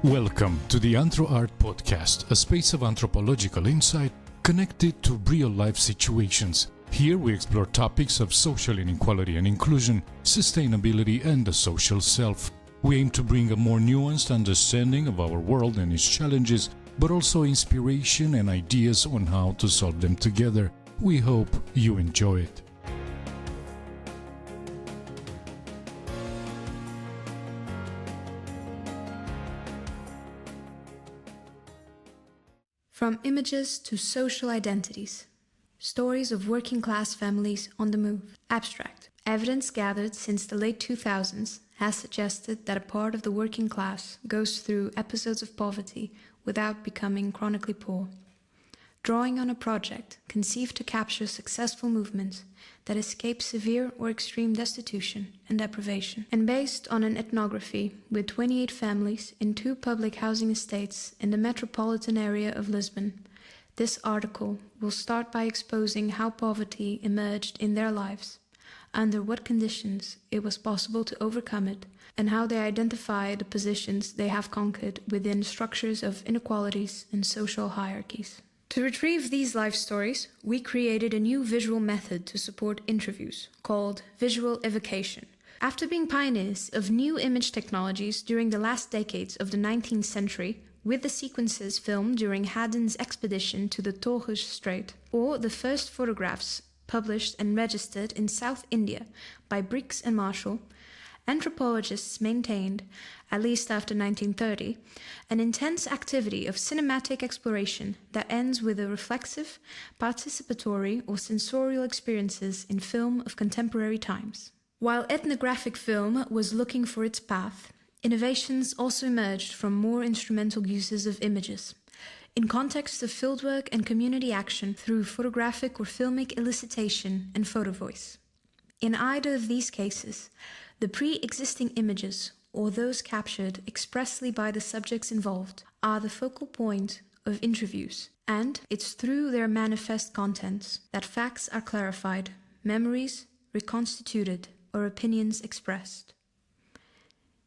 Welcome to the AnthroArt podcast, a space of anthropological insight connected to real-life situations. Here we explore topics of social inequality and inclusion, sustainability, and the social self. We aim to bring a more nuanced understanding of our world and its challenges, but also inspiration and ideas on how to solve them together. We hope you enjoy it. From images to social identities. Stories of working class families on the move. Abstract. Evidence gathered since the late 2000s has suggested that a part of the working class goes through episodes of poverty without becoming chronically poor. Drawing on a project conceived to capture successful movements that escape severe or extreme destitution and deprivation, and based on an ethnography with 28 families in 2 public housing estates in the metropolitan area of Lisbon, this article will start by exposing how poverty emerged in their lives, under what conditions it was possible to overcome it, and how they identify the positions they have conquered within structures of inequalities and social hierarchies. To retrieve these life stories, we created a new visual method to support interviews, called visual evocation. After being pioneers of new image technologies during the last decades of the 19th century, with the sequences filmed during Haddon's expedition to the Torres Strait, or the first photographs published and registered in South India by Briggs and Marshall, anthropologists maintained, at least after 1930, an intense activity of cinematic exploration that ends with a reflexive, participatory or sensorial experiences in film of contemporary times. While ethnographic film was looking for its path, innovations also emerged from more instrumental uses of images, in context of fieldwork and community action through photographic or filmic elicitation and photo voice. In either of these cases, the pre-existing images, or those captured expressly by the subjects involved, are the focal point of interviews, and it's through their manifest contents that facts are clarified, memories reconstituted, or opinions expressed.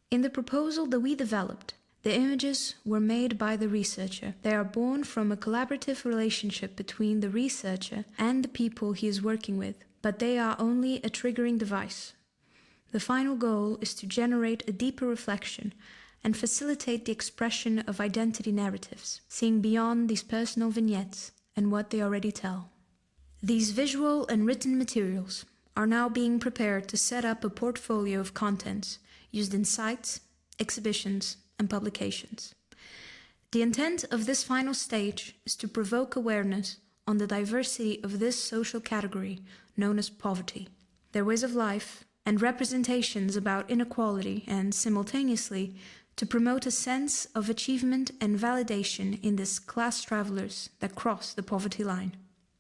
In the proposal that we developed, the images were made by the researcher. They are born from a collaborative relationship between the researcher and the people he is working with, but they are only a triggering device. The final goal is to generate a deeper reflection and facilitate the expression of identity narratives, seeing beyond these personal vignettes and what they already tell. These visual and written materials are now being prepared to set up a portfolio of contents used in sites, exhibitions, and publications. The intent of this final stage is to provoke awareness on the diversity of this social category known as poverty, their ways of life, and representations about inequality, and simultaneously to promote a sense of achievement and validation in these class travelers that cross the poverty line.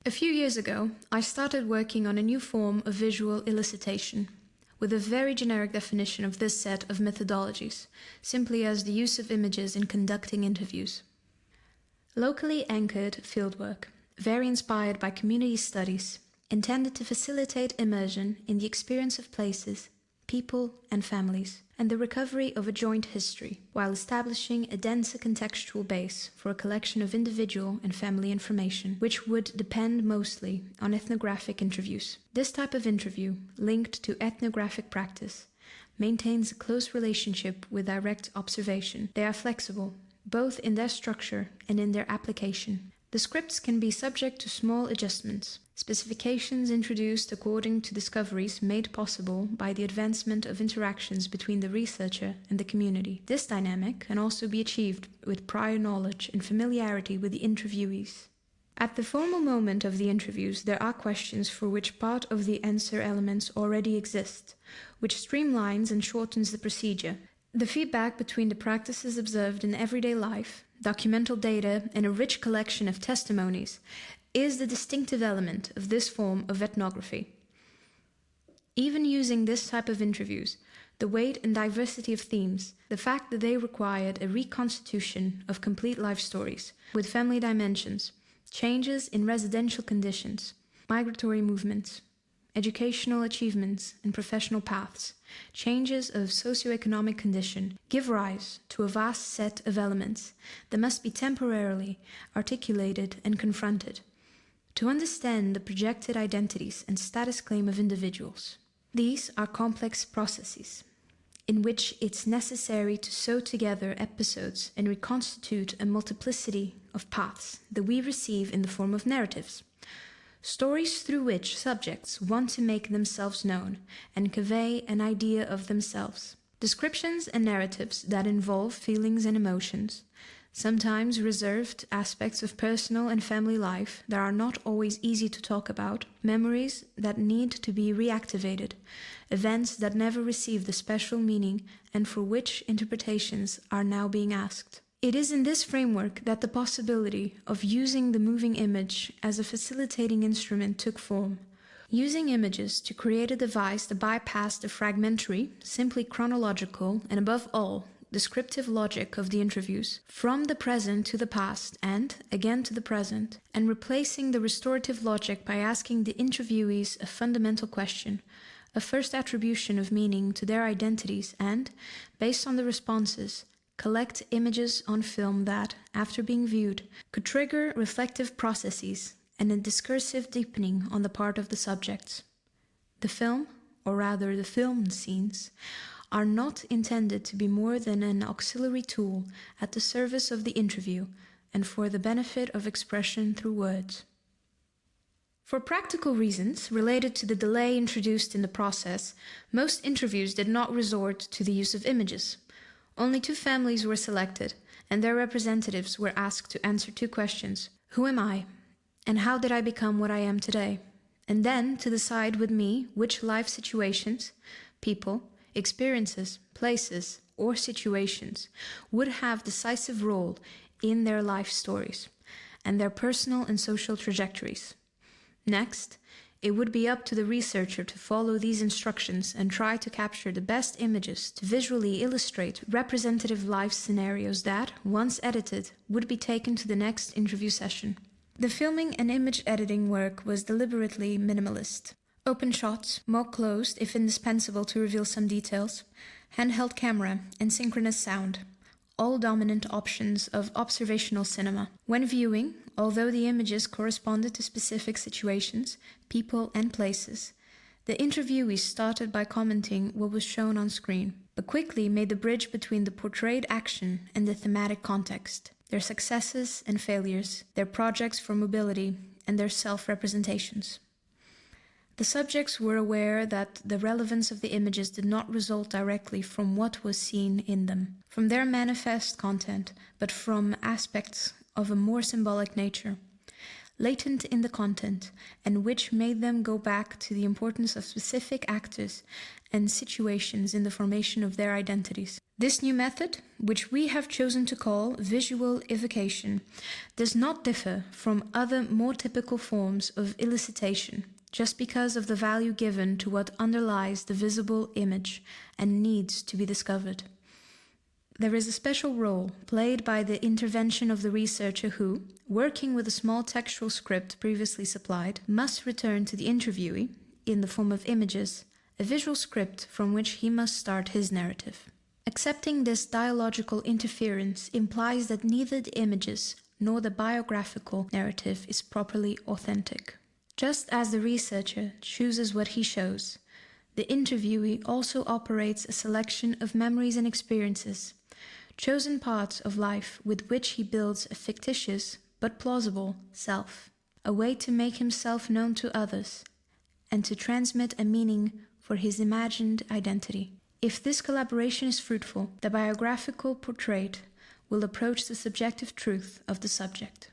A few years ago, I started working on a new form of visual elicitation, with a very generic definition of this set of methodologies, simply as the use of images in conducting interviews. Locally anchored fieldwork, very inspired by community studies, intended to facilitate immersion in the experience of places, people, and families, and the recovery of a joint history, while establishing a denser contextual base for a collection of individual and family information, which would depend mostly on ethnographic interviews. This type of interview, linked to ethnographic practice, maintains a close relationship with direct observation. They are flexible, both in their structure and in their application. The scripts can be subject to small adjustments, specifications introduced according to discoveries made possible by the advancement of interactions between the researcher and the community. This dynamic can also be achieved with prior knowledge and familiarity with the interviewees. At the formal moment of the interviews, there are questions for which part of the answer elements already exist, which streamlines and shortens the procedure. The feedback between the practices observed in everyday life, documental data, and a rich collection of testimonies is the distinctive element of this form of ethnography. Even using this type of interviews, the weight and diversity of themes, the fact that they required a reconstitution of complete life stories with family dimensions, changes in residential conditions, migratory movements, educational achievements and professional paths, changes of socioeconomic condition give rise to a vast set of elements that must be temporarily articulated and confronted to understand the projected identities and status claim of individuals. These are complex processes in which it's necessary to sew together episodes and reconstitute a multiplicity of paths that we receive in the form of narratives. Stories through which subjects want to make themselves known and convey an idea of themselves. Descriptions and narratives that involve feelings and emotions, sometimes reserved aspects of personal and family life that are not always easy to talk about, memories that need to be reactivated, events that never received the special meaning and for which interpretations are now being asked. It is in this framework that the possibility of using the moving image as a facilitating instrument took form. Using images to create a device that bypassed the fragmentary, simply chronological, and above all, descriptive logic of the interviews, from the present to the past and, again to the present, and replacing the restorative logic by asking the interviewees a fundamental question, a first attribution of meaning to their identities and, based on the responses, collect images on film that, after being viewed, could trigger reflective processes and a discursive deepening on the part of the subjects. The film, or rather the filmed scenes, are not intended to be more than an auxiliary tool at the service of the interview and for the benefit of expression through words. For practical reasons related to the delay introduced in the process, most interviews did not resort to the use of images. Only 2 families were selected, and their representatives were asked to answer 2 questions. Who am I? And how did I become what I am today? And then to decide with me which life situations, people, experiences, places, or situations would have decisive role in their life stories and their personal and social trajectories. Next, it would be up to the researcher to follow these instructions and try to capture the best images to visually illustrate representative life scenarios that, once edited, would be taken to the next interview session. The filming and image editing work was deliberately minimalist. Open shots, more closed if indispensable to reveal some details, handheld camera, and synchronous sound, all dominant options of observational cinema. When viewing, although the images corresponded to specific situations, people, and places, the interviewees started by commenting what was shown on screen, but quickly made the bridge between the portrayed action and the thematic context, their successes and failures, their projects for mobility, and their self-representations. The subjects were aware that the relevance of the images did not result directly from what was seen in them, from their manifest content, but from aspects of a more symbolic nature, latent in the content, and which made them go back to the importance of specific actors and situations in the formation of their identities. This new method, which we have chosen to call visual evocation, does not differ from other more typical forms of elicitation, just because of the value given to what underlies the visible image and needs to be discovered. There is a special role played by the intervention of the researcher who, working with a small textual script previously supplied, must return to the interviewee, in the form of images, a visual script from which he must start his narrative. Accepting this dialogical interference implies that neither the images nor the biographical narrative is properly authentic. Just as the researcher chooses what he shows, the interviewee also operates a selection of memories and experiences, chosen parts of life with which he builds a fictitious but plausible self, a way to make himself known to others, and to transmit a meaning for his imagined identity. If this collaboration is fruitful, the biographical portrait will approach the subjective truth of the subject.